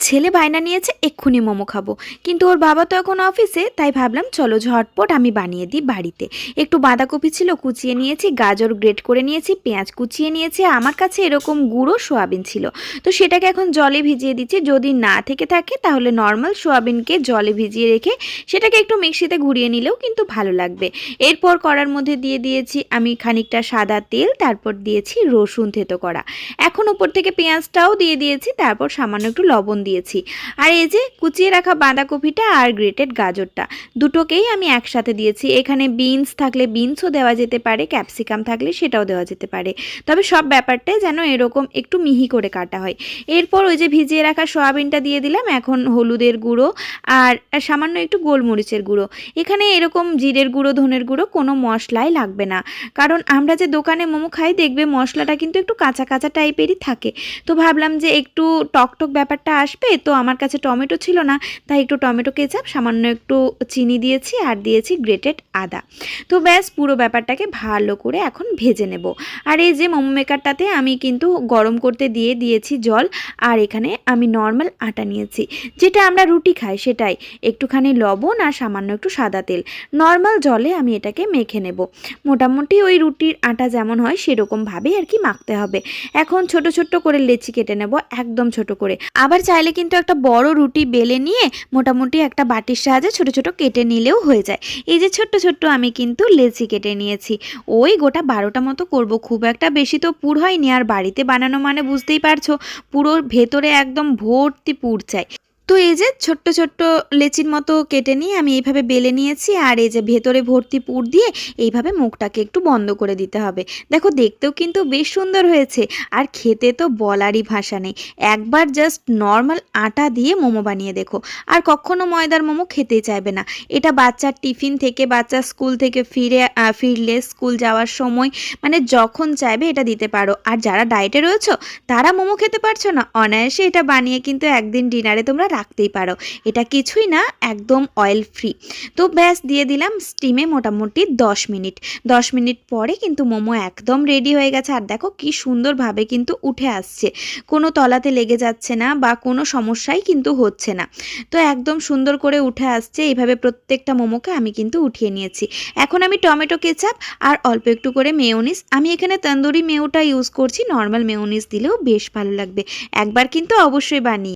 ছেলে বায়না নিয়েছে এক্ষুনি মোমো খাবো, কিন্তু ওর বাবা তো এখন অফিসে, তাই ভাবলাম চলো ঝটপট আমি বানিয়ে দিই বাড়িতে। একটু বাঁধাকপি ছিল কুচিয়ে নিয়েছি, গাজর গ্রেট করে নিয়েছি, পেঁয়াজ কুচিয়ে নিয়েছি, আমার কাছে এরকম গুঁড়ো সোয়াবিন ছিল। তো সেটাকে এখন জলে ভিজিয়ে দিচ্ছি। যদি না থেকে থাকে তাহলে নর্মাল সোয়াবিনকে জলে ভিজিয়ে রেখে সেটাকে একটু মিক্সিতে ঘুরিয়ে নিলেও কিন্তু ভালো লাগবে। এরপর কড়ার মধ্যে দিয়ে দিয়েছি আমি খানিকটা সাদা তেল, তারপর দিয়েছি রসুন থেতো করা। এখন উপর থেকে পেঁয়াজটাও দিয়ে দিয়েছি, তারপর সামান্য একটু লবণ দিয়েছি। আর এই যে কুচিয়ে রাখা বাঁধাকপিটা আর গ্রেটেড গাজরটা দুটোকেই আমি একসাথে দিয়েছি। এখানে বিনস থাকলে বিনসও দেওয়া যেতে পারে, ক্যাপসিকাম থাকলে সেটাও দেওয়া যেতে পারে, তবে সব ব্যাপারটাই যেন এরকম একটু মিহি করে কাটা হয়। এরপর ওই যে ভিজিয়ে রাখা সয়াবিনটা দিয়ে দিলাম। এখন হলুদের গুঁড়ো আর সামান্য একটু গোলমরিচের গুঁড়ো। এখানে এরকম জিরের গুঁড়ো ধনের গুঁড়ো কোনো মশলাই লাগবে না, কারণ আমরা যে দোকানে মোমো খাই দেখবে মশলাটা কিন্তু একটু কাঁচা কাঁচা টাইপেরই থাকে। তো ভাবলাম যে একটু টকটক ব্যাপারটা আসবে, তো আমার কাছে টমেটো ছিল না, তাই একটু টমেটো কেচাপ, সামান্য একটু চিনি দিয়েছি আর দিয়েছি গ্রেটেড আদা। তো ব্যাস পুরো ব্যাপারটাকে ভালো করে এখন ভেজে নেব। আর এই যে মোমো মেকারটাতে আমি কিন্তু গরম করতে দিয়ে দিয়েছি জল, আর এখানে আমি নর্মাল আটা নিয়েছি, যেটা আমরা রুটি খাই সেটাই, একটুখানি লবণ আর সামান্য একটু সাদা তেল। নর্মাল জলে আমি এটাকে মেখে নেব। মোটামুটি ওই রুটির আটা যেমন হয় সেরকমভাবেই আর কি মাখতে হবে। এখন ছোট ছোট করে লেচি কেটে নেব, একদম ছোট করে। আবার চাইলে কিন্তু একটা বড় রুটি বেলে নিয়ে মোটামুটি একটা বাটির সাহায্যে ছোট ছোট কেটে নিলেও হয়ে যায়। এই যে ছোট্ট ছোট্ট আমি কিন্তু লেচি কেটে নিয়েছি। ওই গোটা 12টা মতো করব, খুব একটা বেশি তো পুর হয়নি। আর বাড়িতে বানানো মানে বুঝতেই পারছো, পুরো ভেতরে একদম ভর্তি পুর চাই। তো এই যে ছোট্ট ছোট্ট লেচির মতো কেটে নিয়ে আমি এইভাবে বেলে নিয়েছি, আর এই যে ভেতরে ভর্তি পুর দিয়ে এইভাবে মুখটাকে একটু বন্ধ করে দিতে হবে। দেখো দেখতেও কিন্তু বেশ সুন্দর হয়েছে, আর খেতে তো বলারই ভাষা নেই। একবার জাস্ট নর্মাল আটা দিয়ে মোমো বানিয়ে দেখো, আর কখনো ময়দার মোমো খেতেই চাইবে না। এটা বাচ্চার টিফিন থেকে, বাচ্চা স্কুল থেকে ফিরলে স্কুল যাওয়ার সময়, মানে যখন চাইবে এটা দিতে পারো। আর যারা ডায়েটে রয়েছো তারা মোমো খেতে পারছো না, অনায়াসে এটা বানিয়ে কিন্তু একদিন ডিনারে তোমরা রাখতেই পারো। এটা কিছুই না, একদম অয়েল ফ্রি। তো ব্যাস দিয়ে দিলাম স্টিমে মোটামুটি 10 মিনিট। 10 মিনিট পরে কিন্তু মোমো একদম রেডি হয়ে গেছে। আর দেখো কি সুন্দরভাবে কিন্তু উঠে আসছে, কোনো তলাতে লেগে যাচ্ছে না বা কোনো সমস্যাই কিন্তু হচ্ছে না। তো একদম সুন্দর করে উঠে আসছে। এইভাবে প্রত্যেকটা মোমোকে আমি কিন্তু উঠিয়ে নিয়েছি। এখন আমি টমেটো কেচাপ আর অল্প একটু করে মেয়োনিজ, আমি এখানে তন্দুরি মেয়োটা ইউজ করছি, নর্মাল মেয়োনিজ দিলেও বেশ ভালো লাগবে। একবার কিন্তু অবশ্যই বানিয়ে